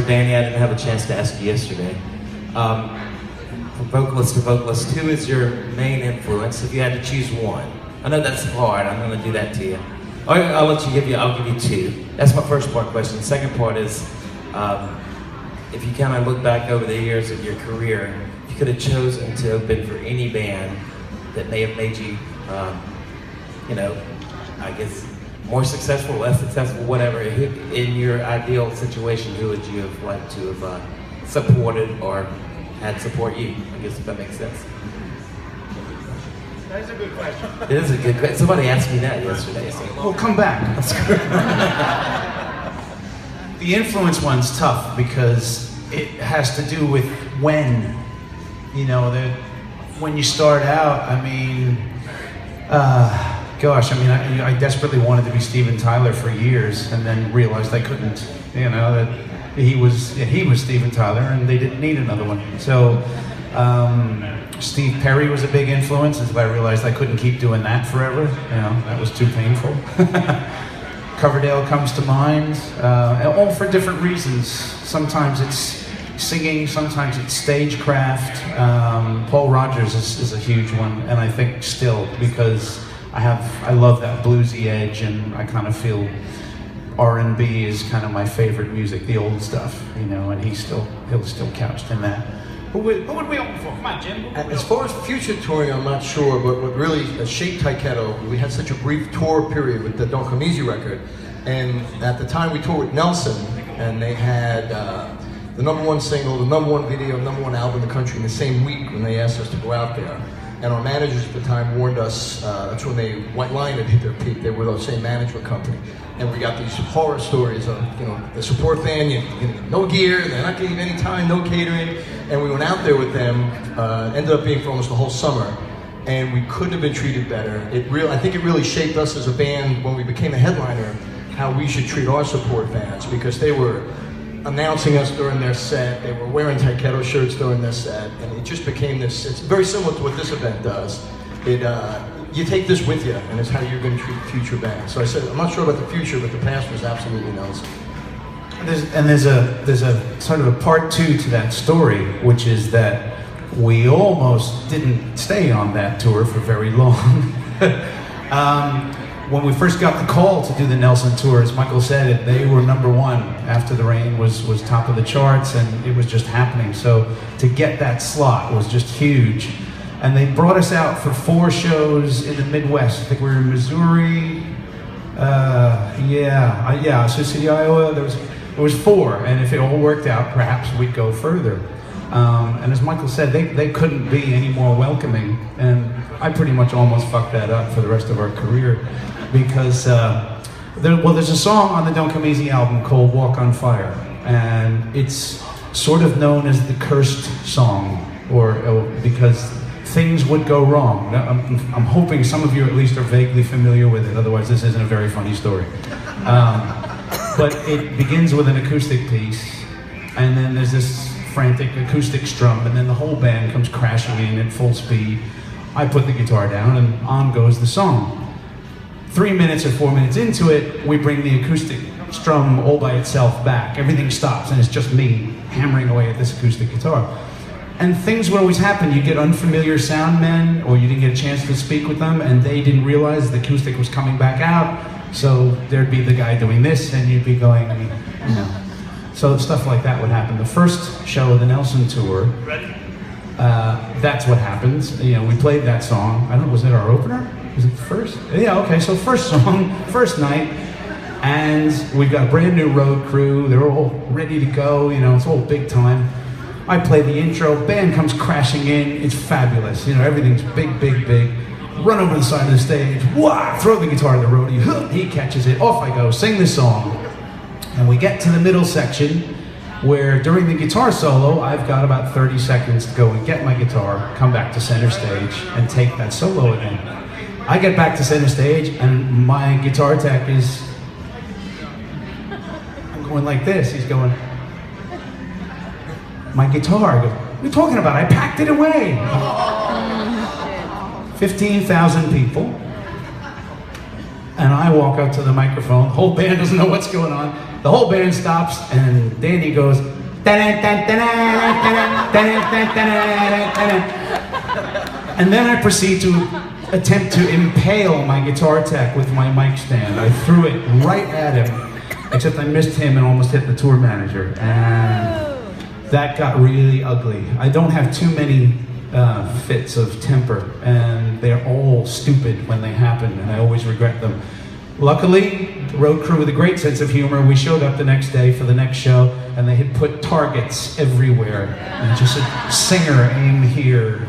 Danny, I didn't have a chance to ask you yesterday. From vocalist to vocalist, who is your main influence if you had to choose one? I know that's hard, I'm going to do that to you. I'll give you two. That's my first part question. The second part is, if you kind of look back over the years of your career, you could have chosen to open for any band that may have made you, I guess, more successful, less successful, whatever. In your ideal situation, who would you have liked to have supported or had support you? I guess if that makes sense. That is a good question. It is a good question. Somebody asked me that yesterday. So. Well, come back. The influence one's tough because it has to do with when. When you start out, I desperately wanted to be Steven Tyler for years, and then realized I couldn't. That he was Steven Tyler, and they didn't need another one. So Steve Perry was a big influence until I realized I couldn't keep doing that forever. That was too painful. Coverdale comes to mind, all for different reasons. Sometimes it's singing, sometimes it's stagecraft. Paul Rodgers is a huge one, and I think still, because I love that bluesy edge, and I kind of feel R&B is kind of my favorite music, the old stuff, and he'll still couched in that. Who would we open for? Come on, Jim. As far as future touring, I'm not sure, but what really shaped Tyketto, we had such a brief tour period with the Don't Come Easy record, and at the time we toured with Nelson, and they had the #1 single, the #1 video, #1 album in the country in the same week when they asked us to go out there. And our managers at the time warned us, that's when White Lion had hit their peak, they were the same management company. And we got these horror stories of, the support band, no gear, they're not getting any time, no catering. And we went out there with them, ended up being for almost the whole summer. And we couldn't have been treated better. I think it really shaped us as a band when we became a headliner, how we should treat our support bands, because they were announcing us during their set, they were wearing Tyketto shirts during their set, and it just became this, it's very similar to what this event does. You take this with you, and it's how you're going to treat future bands. So I said, I'm not sure about the future, but the past was absolutely Nelson. There's a sort of a part two to that story, which is that we almost didn't stay on that tour for very long. When we first got the call to do the Nelson tour, as Michael said, they were #1 After the Rain was top of the charts, and it was just happening. So to get that slot was just huge. And they brought us out for 4 shows in the Midwest. I think we were in Missouri, Sioux City, Iowa. There was 4, and if it all worked out, perhaps we'd go further. And as Michael said, they couldn't be any more welcoming, and I pretty much almost fucked that up for the rest of our career, because there's a song on the Don't Come Easy album called Walk on Fire, and it's sort of known as the cursed song, because things would go wrong. I'm hoping some of you at least are vaguely familiar with it, otherwise this isn't a very funny story. But it begins with an acoustic piece, and then there's this frantic acoustic strum, and then the whole band comes crashing in at full speed. I put the guitar down, and on goes the song. 3 minutes or 4 minutes into it, we bring the acoustic strum all by itself back. Everything stops, and it's just me hammering away at this acoustic guitar. And things would always happen. You get unfamiliar sound men, or you didn't get a chance to speak with them, and they didn't realize the acoustic was coming back out. So there'd be the guy doing this, and you'd be going, So stuff like that would happen. The first show of the Nelson tour, that's what happened. We played that song. I don't know, was it our opener? Was it first? Yeah, okay, so first song, first night, and we've got a brand new road crew. They're all ready to go, it's all big time. I play the intro, band comes crashing in, it's fabulous. Everything's big, big, big. Run over the side of the stage, wah, throw the guitar in the roadie, he catches it, off I go, sing the song. And we get to the middle section, where during the guitar solo, I've got about 30 seconds to go and get my guitar, come back to center stage, and take that solo again. I get back to center stage, and my guitar tech I'm going like this, he's going, my guitar, I go, what are you talking about? I packed it away. 15,000 people, and I walk up to the microphone, the whole band doesn't know what's going on. the whole band stops, and Danny goes, and then I proceed to attempt to impale my guitar tech with my mic stand. I threw it right at him, except I missed him and almost hit the tour manager. And that got really ugly. I don't have too many fits of temper, and they're all stupid when they happen, and I always regret them. Luckily, the road crew with a great sense of humor, we showed up the next day for the next show, and they had put targets everywhere, and just said, "Singer, aim here."